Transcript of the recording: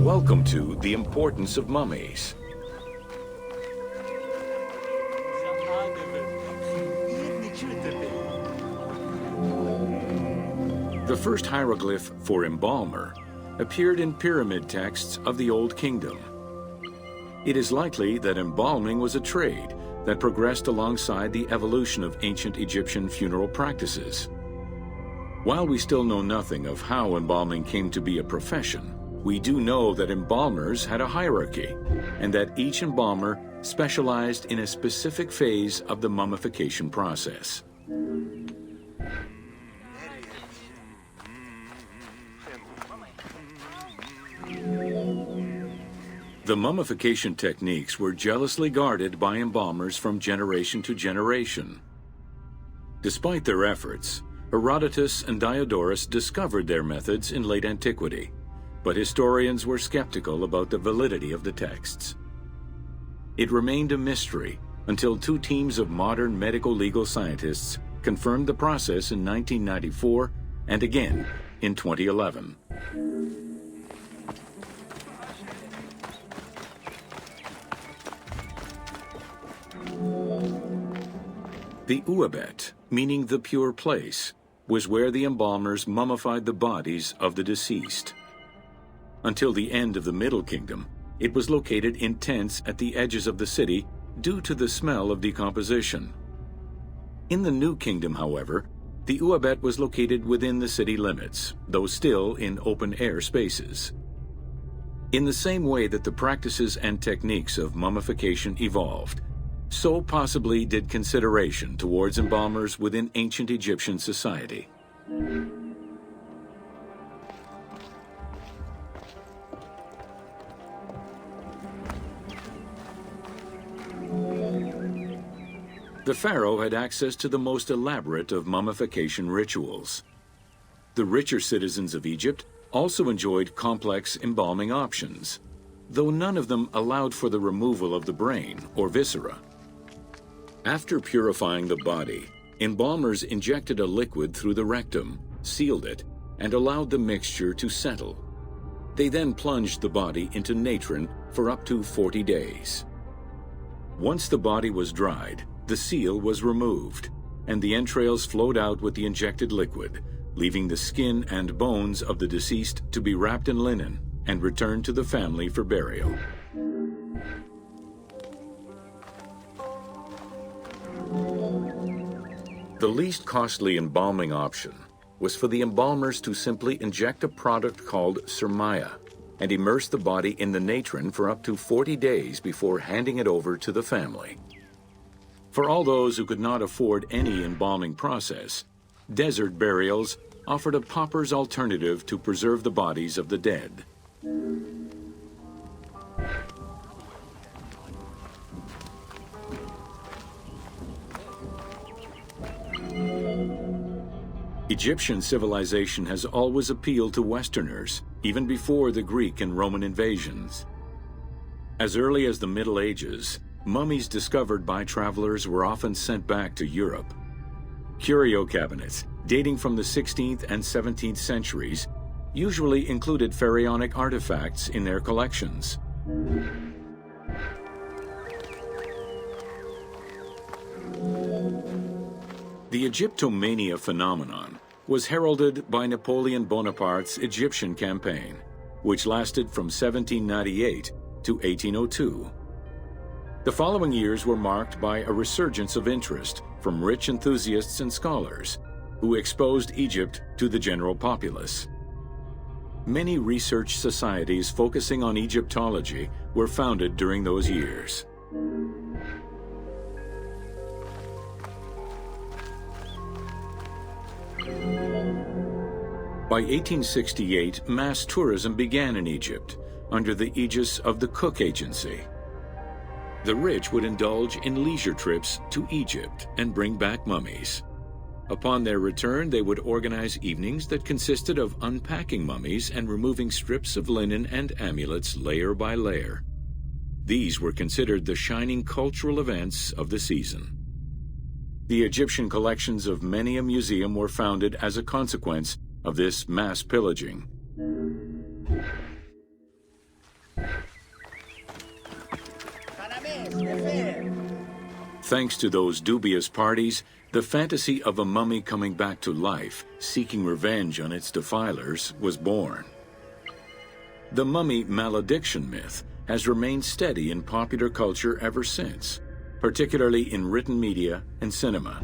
Welcome to The Importance of Mummies. The first hieroglyph for embalmer appeared in pyramid texts of the Old Kingdom. It is likely that embalming was a trade that progressed alongside the evolution of ancient Egyptian funeral practices. While we still know nothing of how embalming came to be a profession, we do know that embalmers had a hierarchy, and that each embalmer specialized in a specific phase of the mummification process. The mummification techniques were jealously guarded by embalmers from generation to generation. Despite their efforts, Herodotus and Diodorus discovered their methods in late antiquity, but historians were skeptical about the validity of the texts. It remained a mystery until two teams of modern medical legal scientists confirmed the process in 1994 and again in 2011. The Uabet, meaning the pure place, was where the embalmers mummified the bodies of the deceased. Until the end of the Middle Kingdom, it was located in tents at the edges of the city due to the smell of decomposition. In the New Kingdom, however, the Uabet was located within the city limits, though still in open-air spaces. In the same way that the practices and techniques of mummification evolved, so possibly did consideration towards embalmers within ancient Egyptian society. The pharaoh had access to the most elaborate of mummification rituals. The richer citizens of Egypt also enjoyed complex embalming options, though none of them allowed for the removal of the brain or viscera. After purifying the body, embalmers injected a liquid through the rectum, sealed it, and allowed the mixture to settle. They then plunged the body into natron for up to 40 days. Once the body was dried, the seal was removed, and the entrails flowed out with the injected liquid, leaving the skin and bones of the deceased to be wrapped in linen and returned to the family for burial. The least costly embalming option was for the embalmers to simply inject a product called surmaya and immerse the body in the natron for up to 40 days before handing it over to the family. For all those who could not afford any embalming process, desert burials offered a pauper's alternative to preserve the bodies of the dead. Egyptian civilization has always appealed to Westerners, even before the Greek and Roman invasions. As early as the Middle Ages, mummies discovered by travelers were often sent back to Europe. Curio cabinets, dating from the 16th and 17th centuries, usually included pharaonic artifacts in their collections. The Egyptomania phenomenon was heralded by Napoleon Bonaparte's Egyptian campaign, which lasted from 1798 to 1802. The following years were marked by a resurgence of interest from rich enthusiasts and scholars who exposed Egypt to the general populace. Many research societies focusing on Egyptology were founded during those years. By 1868, mass tourism began in Egypt under the aegis of the Cook Agency. The rich would indulge in leisure trips to Egypt and bring back mummies. Upon their return, they would organize evenings that consisted of unpacking mummies and removing strips of linen and amulets layer by layer. These were considered the shining cultural events of the season. The Egyptian collections of many a museum were founded as a consequence of this mass pillaging. Thanks to those dubious parties, the fantasy of a mummy coming back to life, seeking revenge on its defilers, was born. The mummy malediction myth has remained steady in popular culture ever since, particularly in written media and cinema.